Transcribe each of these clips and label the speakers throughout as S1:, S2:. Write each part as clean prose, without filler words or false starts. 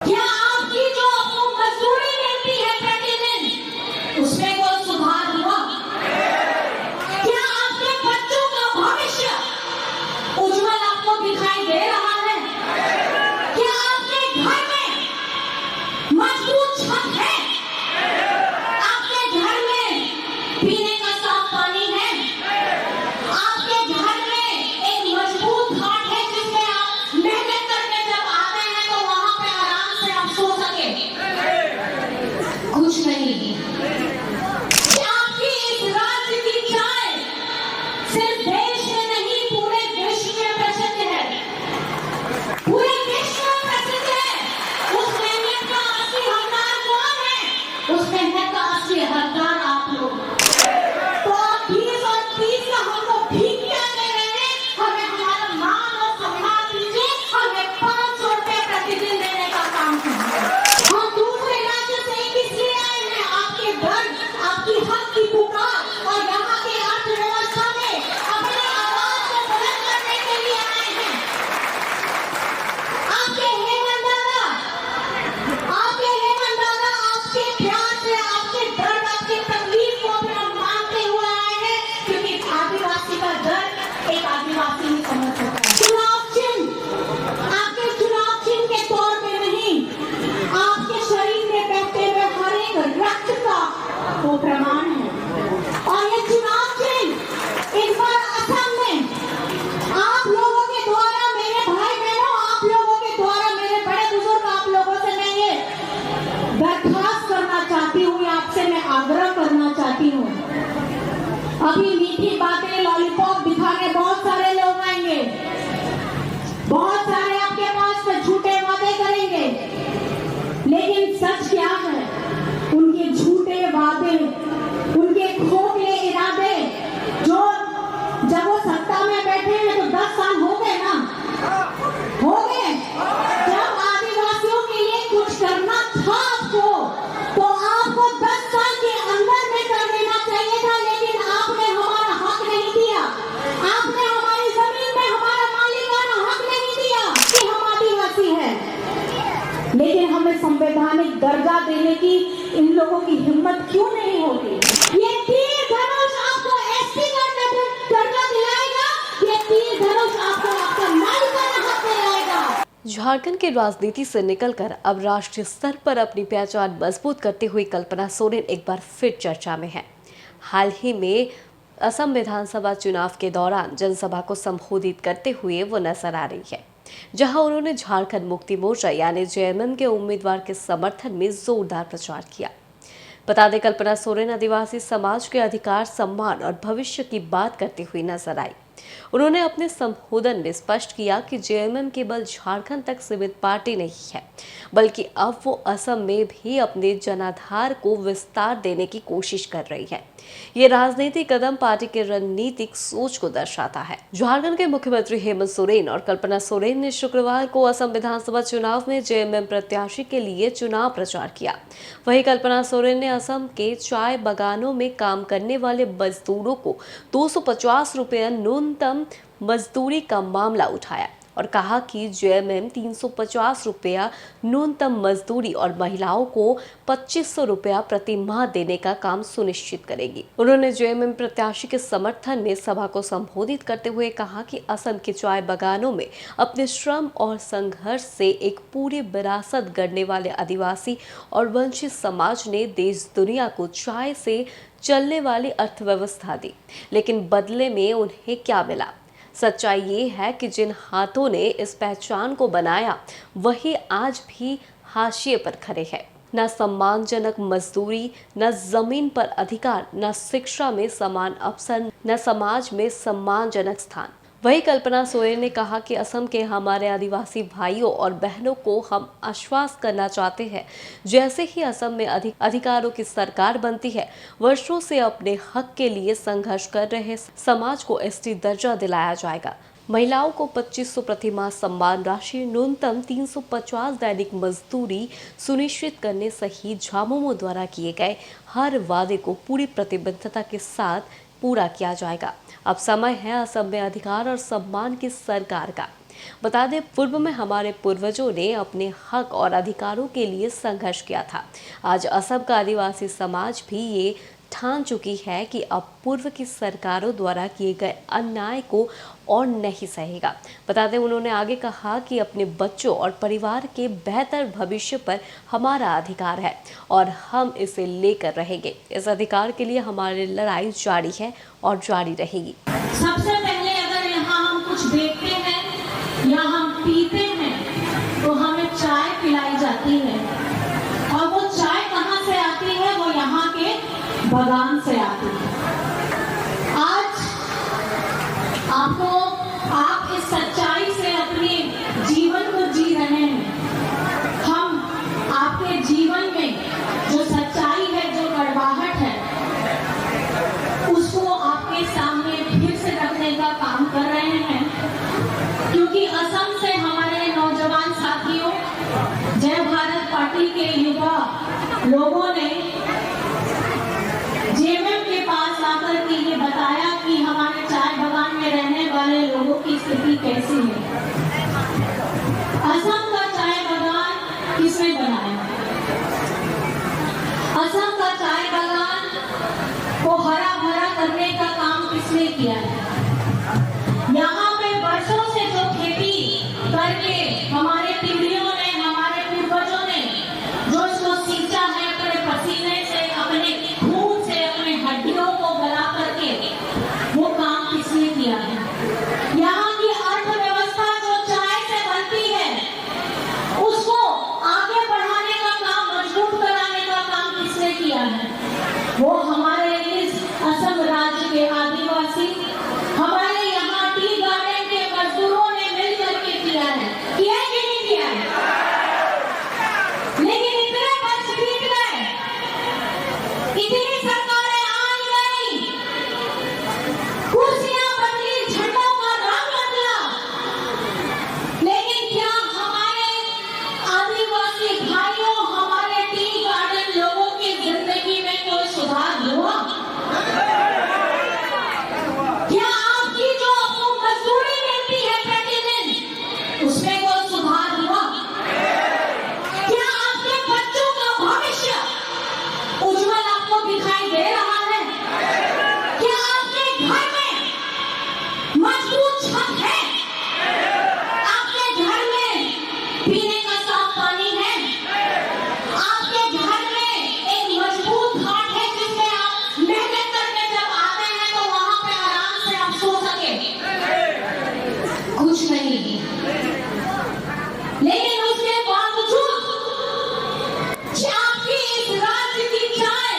S1: क्या आपकी जो मजदूरी मिलती है प्रतिदिन उसमें कोई सुधार हुआ? क्या आपके बच्चों का भविष्य उज्जवल आपको दिखाई दे रहा है? क्या आपके घर में मजबूत छत है? आपके घर में पीने का साफ पानी है? आपके घर में एक मजबूत खाट है जिसमें आप मेहनत करके जब आते हैं तो वहां पे आराम से आप सो सके? कुछ नहीं। आपकी इस राज्य की चाय सिर्फ देश में नहीं पूरे विश्व में प्रसिद्ध है। पूरे विश्व में प्रसिद्ध है। उस मेहनत का असली हकदार कौन है? उस मेहनत का असली हकदार आप लोग। तो आप 20 और 30 का हमको भीख क्या दे रहे हैं? हमें हमारा मान और सम्मान दीजिए। हमें 500 रुपए प्रतिदिन देने का काम कीजिए। हम दूसरे राज्य से इसलिए आए हैं आपके घर, आपकी हक की पुकार और यहाँ की अर्थव्यवस्था में अपनी आवाज को बुलंद करने के लिए आए हैं। आपके हेमंत दादा, आपके प्यार से, आपके दर्द, आपकी तकलीफ को अपना मानते हुए आए हैं, क्योंकि आदिवासी का दर्द एक आदिवासी ही समझ सकता है। चुनाव चिन्ह आपके चुनाव चिन्ह के तौर पे नहीं, आपके शरीर में बहते हुए हर एक रक्त का वो प्रमाण है। और ये चुनाव चिन्ह इस बार असम में आप लोगों के द्वारा, मेरे भाई बहनों, आप लोगों के द्वारा, मेरे बड़े बुजुर्ग, आप लोगों से मैं ये दरखास्त करना चाहती हूँ, आपसे मैं आग्रह करना चाहती हूँ। अभी मीठी बातें, लॉलीपॉप दिखा के बहुत सारे लोग आएंगे, बहुत सारे आपके पास में झूठे वादे करेंगे, लेकिन सच क्या है? उनके झूठे वादे, उनके खोखले इरादे, जो जब वो सत्ता में बैठे हैं तो 10 साल हो गए ना, हो गए। जब आदिवासियों के लिए कुछ करना था आपको, तो आपको 10 साल के अंदर में कर देना चाहिए था, लेकिन आपने हमारा हक नहीं दिया। आपने हमारी जमीन में हमारा मालिकाना हक नहीं दिया कि हम आदिवासी हैं। लेकिन हमें संवैधानिक दर्जा देने की इन लोगों की हिम्मत क्यों नहीं होगी? ये तीर धनुष आपको एसटी का दर्जा दिलाएगा, ये तीर धनुष आपको आपका मालिकाना हक दिलाएगा।
S2: झारखंड की राजनीति से निकलकर अब राष्ट्रीय स्तर पर अपनी पहचान मजबूत करते हुए कल्पना सोरेन एक बार फिर चर्चा में है। हाल ही में असम विधानसभा चुनाव के दौरान जनसभा को संबोधित करते हुए वो नजर आ रही है, जहां उन्होंने झारखंड मुक्ति मोर्चा यानी जेएमएम के उम्मीदवार के समर्थन में जोरदार प्रचार किया। बता दें, कल्पना सोरेन आदिवासी समाज के अधिकार, सम्मान और भविष्य की बात करती हुई नजर आई। उन्होंने अपने संबोधन में स्पष्ट किया कि जेएमएम केवल झारखंड तक सीमित पार्टी नहीं है, बल्कि अब वो असम में भी अपने जनाधार को विस्तार देने की कोशिश कर रही है। ये राजनीतिक कदम पार्टी के रणनीतिक सोच को दर्शाता है। झारखंड के मुख्यमंत्री हेमंत सोरेन और कल्पना सोरेन ने शुक्रवार को असम विधानसभा चुनाव में जेएमएम प्रत्याशी के लिए चुनाव प्रचार किया। वहीं कल्पना सोरेन ने असम के चाय बागानों में काम करने वाले मजदूरों को 250 रुपये न्यूनतम मजदूरी का मामला उठाया और कहा कि जेएमएम 350 रुपया न्यूनतम मजदूरी और महिलाओं को 2500 रुपया प्रति माह देने का काम सुनिश्चित करेगी। उन्होंने जेएमएम प्रत्याशी के समर्थन में सभा को संबोधित करते हुए कहा कि असम के चाय बागानों में अपने श्रम और संघर्ष से एक पूरी विरासत गढ़ने वाले आदिवासी और वंचित समाज ने देश दुनिया को चाय से चलने वाली अर्थव्यवस्था दी, लेकिन बदले में उन्हें क्या मिला? सच्चाई ये है कि जिन हाथों ने इस पहचान को बनाया वही आज भी हाशिए पर खड़े हैं। न सम्मानजनक मजदूरी, न जमीन पर अधिकार, न शिक्षा में समान अवसर, न समाज में सम्मानजनक स्थान। वही कल्पना सोरेन ने कहा कि असम के हमारे आदिवासी भाइयों और बहनों को हम आश्वस्त करना चाहते हैं, जैसे ही असम में अधिकारों की सरकार बनती है, वर्षों से अपने हक के लिए संघर्ष कर रहे समाज को एसटी दर्जा दिलाया जाएगा। महिलाओं को 2500 प्रति माह सम्मान राशि, न्यूनतम 350 दैनिक मजदूरी सुनिश्चित करने सहित झामुमो द्वारा किए गए हर वादे को पूरी प्रतिबद्धता के साथ पूरा किया जाएगा। अब समय है असम में अधिकार और सम्मान की सरकार का। बता दें, पूर्व में हमारे पूर्वजों ने अपने हक और अधिकारों के लिए संघर्ष किया था। आज असम का आदिवासी समाज भी ये ठान चुकी है कि अब पूर्व की सरकारों द्वारा किए गए अन्याय को और नहीं सहेगा। बता दें, उन्होंने आगे कहा कि अपने बच्चों और परिवार के बेहतर भविष्य पर हमारा अधिकार है और हम इसे लेकर रहेंगे। इस अधिकार के लिए हमारी लड़ाई जारी है और जारी रहेगी।
S1: सबसे पहले अगर यहाँ हम कुछ देखते हैं या हम पीते हैं तो हमें चाय पिलाई जाती है, और वो चाय कहाँ से आती है? वो यहाँ के बागान से आती है। आज आप इस सच्चाई से अपने जीवन को जी रहे हैं। हम आपके जीवन में जो सच्चाई है, जो कड़वाहट है, उसको आपके सामने फिर से रखने का काम कर रहे हैं, क्योंकि असम से हमारे नौजवान साथियों, जय भारत पार्टी के युवा लोगों ने जेएमएम के पास आकर के ये बताया कि हमारे चाय बागान में रहने वाले लोगों की स्थिति कैसी है। असम का चाय बागान किसने बनाया? असम का चाय बागान को हरा भरा करने का काम किसने किया है? यहाँ पे वर्षों से जो खेती करके हमारे पीढ़ियों ने, हमारे पूर्वजों ने जो इसको सींचा है अपने पसीने से, अपने खून से, अपने हड्डियों को गला करके, वो काम किसने किया है? यहाँ की अर्थव्यवस्था जो चाय से बनती है, उसको आगे बढ़ाने का काम, मजबूत कराने का काम किसने किया है? वो हमारे इस असम राज्य के आदिवासी, हमारे यहाँ टी गार्डन के मजदूरों ने मिलकर के किया है। किया है कि नहीं किया है? लेकिन इतने वर्ष बीत गए, इतनी सरकारें आई गई, कुर्सियां बदली, झंडों का रंग बदला, लेकिन क्या हमारे आदिवासी भाइयों, हमारे टी गार्डन लोगों की जिंदगी में कोई सुधार हुआ? क्या आपकी जो आपको मजदूरी मिलती है प्रतिदिन, उसमें कोई सुधार हुआ? क्या आपके बच्चों का भविष्य उज्जवल आपको दिखाई दे रहा है? क्या आपके घर में मजबूत छत है? आपके घर में पीने का साफ पानी है? आपके घर में एक मजबूत घाट है जिसमें आप मेहनत करके जब आते हैं तो वहां पे आराम से आप सो सके? कुछ नहीं। लेकिन उसके बावजूद कि आपकी इस राज्य की चाय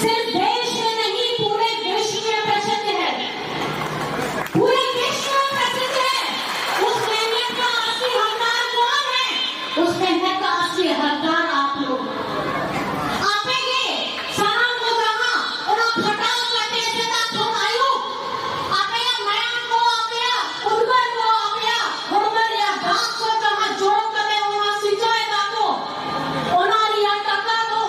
S1: सिर्फ देश में नहीं, पूरे विश्व में प्रसिद्ध है, पूरे विश्व में प्रसिद्ध है। उस मेहनत का असली हकदार कौन है? उस मेहनत का असली हकदार आप लोग। आपेंगे शाम को जहां और आप हटाओ करते सदा तुम आयो, आपया मयान को, आपया उर्वर को, आपया उर्वर या गांव को जहां जोड़ करते वहां सिंचाई को, ओनारिया टका को,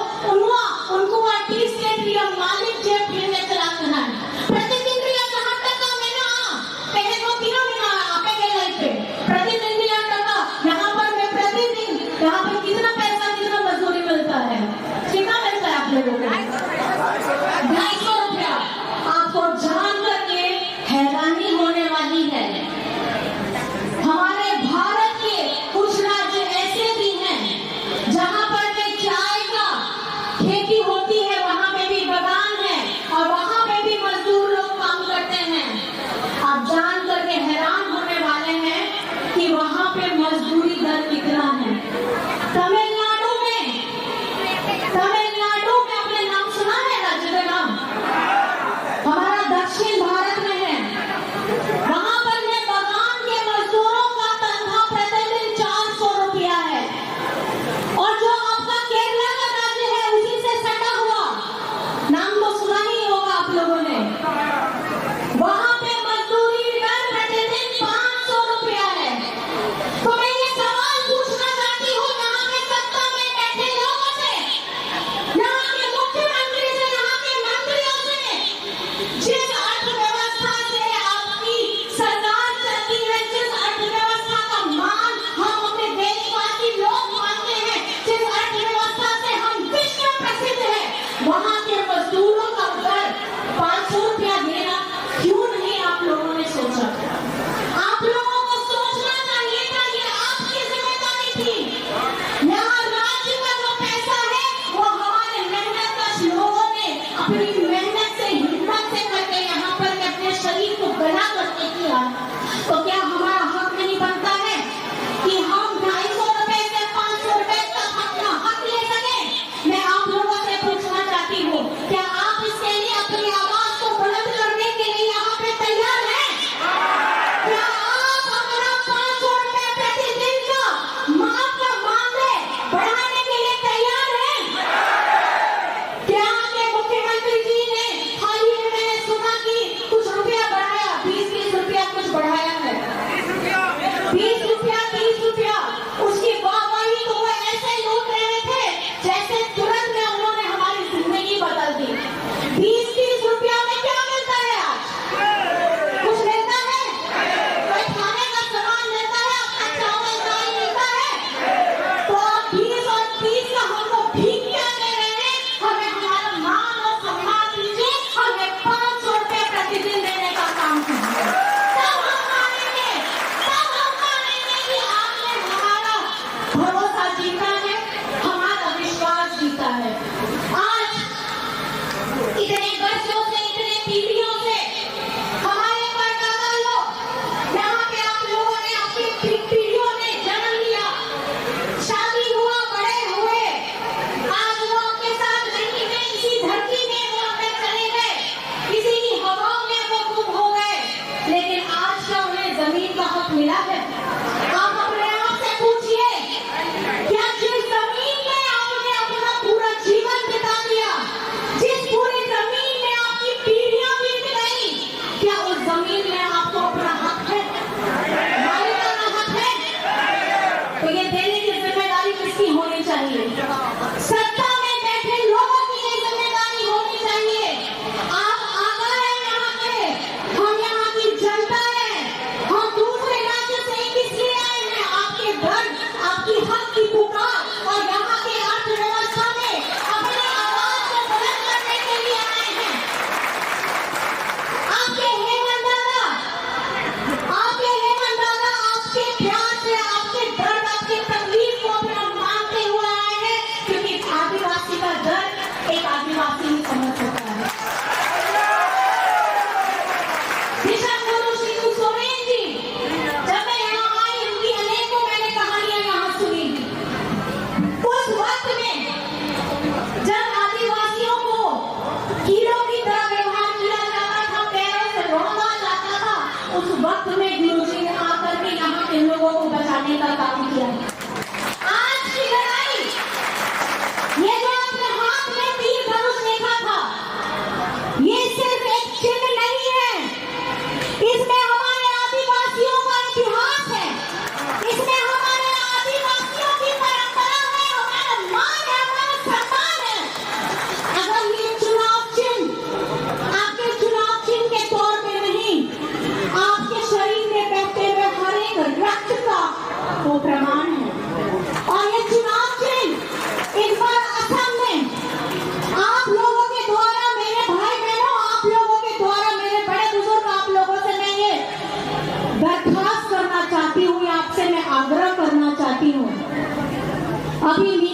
S1: उनको आर्टिस्ट के प्रिय मालिक जे फिरने चलाते हैं। प्रतिदिन रिया जहां टका में ना पहले को तीनों में ना आपे के लाइफ पे प्रतिदिन रिया टका, यहाँ पर मैं प्रतिदिन यहाँ पे कितना पैसा, कितना मजदूरी मिलता है? कितना मिलता है आप लोगों को? 250 रुपया। आपको जान करके हैरानी होने वाली है। हमारे भारत के कुछ राज्य ऐसे भी हैं जहां पर के चाय का खेती होती है, वहां पे भी बागान है और वहां पे भी मजदूर लोग काम करते हैं। आप जान करके हैरान होने वाले हैं कि वहां पे मजदूरी दर कितना है। तमिलनाडु में अपने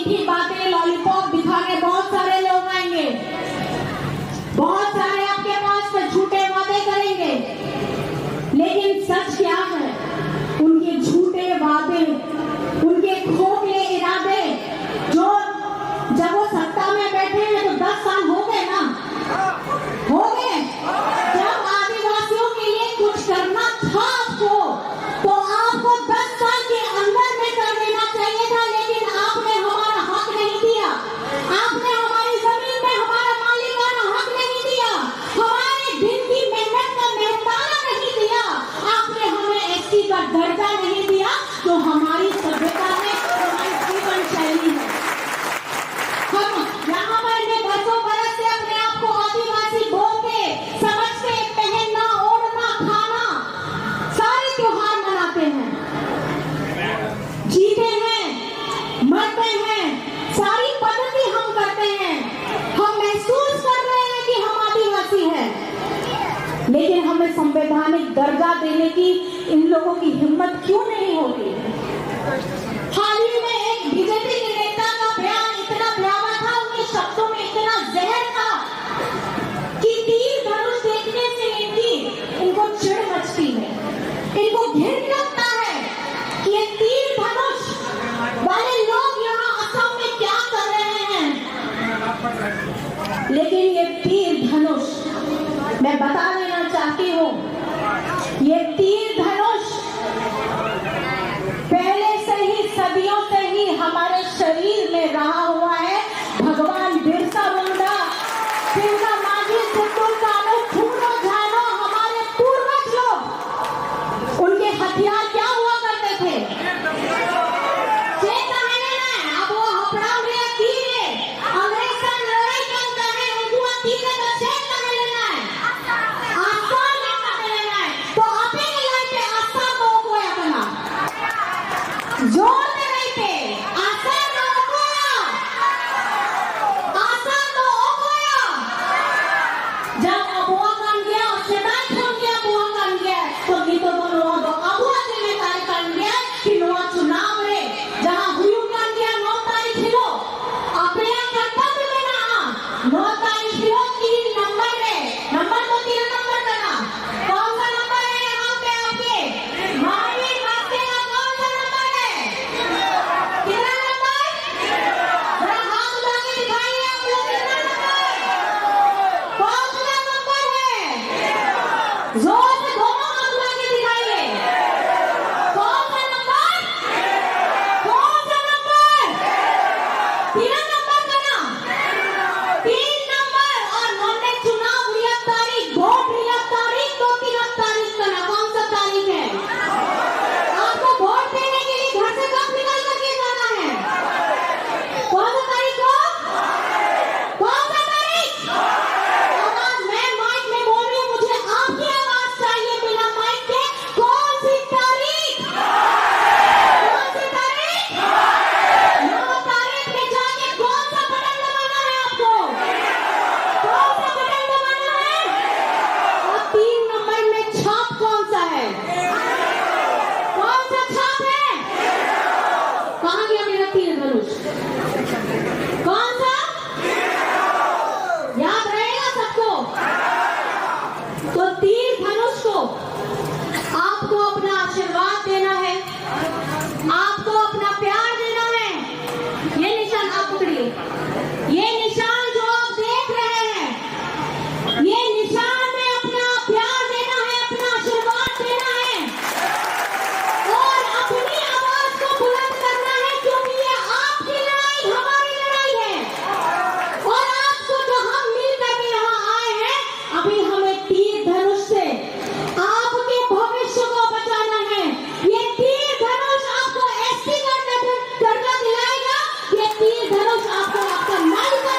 S1: मीठी बातें लॉलीपॉप दिखा के बहुत सारे लोग आएंगे, बहुत सारे आपके पास में झूठे वादे करेंगे, लेकिन सच क्या है? उनके झूठे वादे, उनके खोखले इरादे, जो जब वो सत्ता में बैठे हैं तो 10 साल हो गए ना, हो गए। जब आदिवासियों के लिए कुछ करना था आपको, तो आपको 10 साल के अंदर में कर देना चाहिए था, लेकिन आपने हमारा हक नहीं दिया, आपने हमारी जमीन में हमारा मालिकाना हक नहीं दिया, हमारे दिन की मेहनत का मेहताना नहीं दिया, आपने हमें एसटी का दर्जा नहीं दिया, जो हमारी सभ्यता में हमारी जीवन शैली है। हम यहाँ पर बरसों बरस से अपने आप को आदिवासी बोलते, समझते, पहनना, ओढ़ना, खाना, सारे त्योहार मनाते हैं, जीते हैं, मरते हैं, सारी पद्धति हम करते हैं, हम महसूस कर रहे हैं कि हम आदिवासी हैं, लेकिन हमें संवैधानिक दर्जा देने की इन लोगों की हिम्मत क्यों नहीं होती? हाल ही में एक बीजेपी के नेता का बयान इतना भयावह था, उनके शब्दों में इतना जहर था कि तीर धनुष देखने से इनको चिढ़ मचती है, इनको घिन लगता है कि ये तीर धनुष वाले लोग यहाँ असम में क्या कर रहे हैं। लेकिन ये तीर धनुष, मैं बता देना चाहती हूँ, ये तीर धनुष पहले से ही, सदियों से ही हमारे शरीर में रहा हुआ है। भगवान बिरसा मुंडा, बिरसा मांझी, सिद्धू कान्हू, फूलो झानो, हमारे पूर्वज लोग, उनके हथियार क्या हुआ करते थे? चेता है ना, अब वो हपड़ा में तीर है, अंग्रेज का लड़ाई करता है, उनको तीर का चेता है लेना है, आसान लेना है, तो आपे लड़ाई पे आसान लोगों को अपना जोर दे रहे थे, आसान लोगों को, आसान लोगों को, जब अबुआ बन गया, उससे बात हम क्या अबुआ बन गया, तो गीतों को लोगों को अबुआ से में कार्य कर गया कि नोआ चुनाव रे, जहाँ हुई कर गया 9 तारीख हिलो, अपने कर्तव्य में ना 9 तारीख हिलो 3 नंबर में, नंबर तो 3 नंबर करना, कौन सा नंबर है यहाँ पे आपके? महावीर रास्ते का कौन सा नंबर है? कितना नंबर? जरा हाथ उठा के दिखाइए आप लोग, कितना नंबर? कौन सा नंबर है? जोर से दोनों हाथ उठा के दिखाइए। कौन सा नंबर? कौन सा नंबर? 3 नंबर करना, 3 नंबर। और हमने चुनाव लिया तारीख, वोट लिया तारीख, तो 3 तारीख करना, कौन सा तारीख है? आपको वोट देने के लिए घर से कब निकल करके जाना है? कौन सा तारीख को? कौन सा तारीख? आवाज मैं माइक में बोल रही हूँ, मुझे आपकी आवाज चाहिए बिना माइक के। कौन सी तारीख? कौन सी तारीख? 9 तारीख में जाके कौन सा बटन दबाना है आपको? कौन सा बटन दबाना है? और 3 नंबर में छाप कौन सा है? कौन सा छाप है? कहाँ गया मेरा तीर धनुष? कौन सा? याद रहेगा सबको? तो तीर धनुष को आपको अपना आशीर्वाद देना है, आपको अपना प्यार देना है। ये निशान आप पकड़िए, ये निशान जो आप देख रहे हैं, ये निशान में अपना प्यार देना है, अपना आशीर्वाद देना है और अपनी आवाज को बुलंद करना है, क्योंकि ये आपकी लड़ाई हमारी लड़ाई है। और आपको जो हम मिल करके यहाँ आए हैं, अभी हमें तीर धनुष से आपके भविष्य को बचाना है। ये तीर धनुष आपको एसटी का दर्जा दिलाएगा, ये तीर धनुष आपको आपका मालिकाना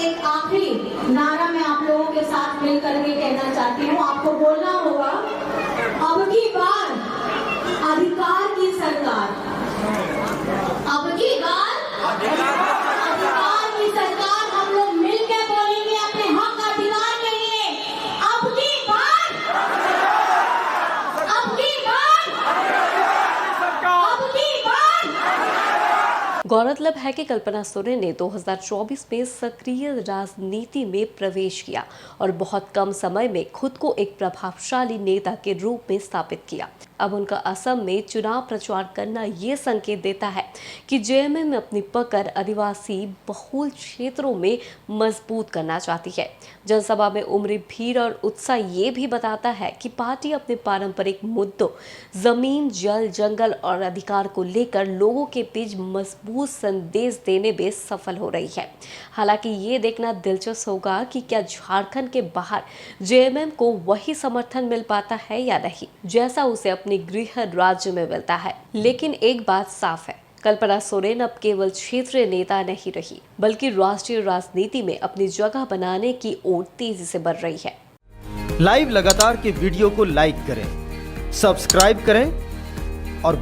S1: एक आखिरी नारा मैं आप लोगों के साथ मिल करके कहना चाहती हूँ। आपको बोलना होगा, अब की बार अधिकार की सरकार, अब की बार अधिकार की सरकार। हम लोग मिलकर बोलेंगे अपने हक अधिकार के लिए, अब की बार, अब की बार, अब की बार।
S2: गौरतलब है कि कल्पना सोरेन ने 2024 में सक्रिय राजनीति में प्रवेश किया और बहुत कम समय में खुद को एक प्रभावशाली नेता के रूप में स्थापित किया। अब उनका असम में चुनाव प्रचार करना ये संकेत देता है कि जेएमएम अपनी पकड़ आदिवासी बहुल क्षेत्रों में मजबूत करना चाहती है। जनसभा में उमड़ी भीड़ और उत्साह ये भी बताता है कि पार्टी अपने पारंपरिक मुद्दों जमीन, जल, जंगल और अधिकार को लेकर लोगों के बीच मजबूत संदेश देने में सफल हो रही है। हालांकि ये देखना दिलचस्प होगा कि क्या झारखंड के बाहर जेएमएम को वही समर्थन मिल पाता है या नहीं, जैसा उसे अपने गृह राज्य में मिलता है। लेकिन एक बात साफ है, कल्पना सोरेन अब केवल क्षेत्रीय नेता नहीं रही, बल्कि राष्ट्रीय राजनीति में अपनी जगह बनाने की ओर तेजी से बढ़ रही है।
S3: लाइव लगातार के वीडियो को लाइक करें, सब्सक्राइब करें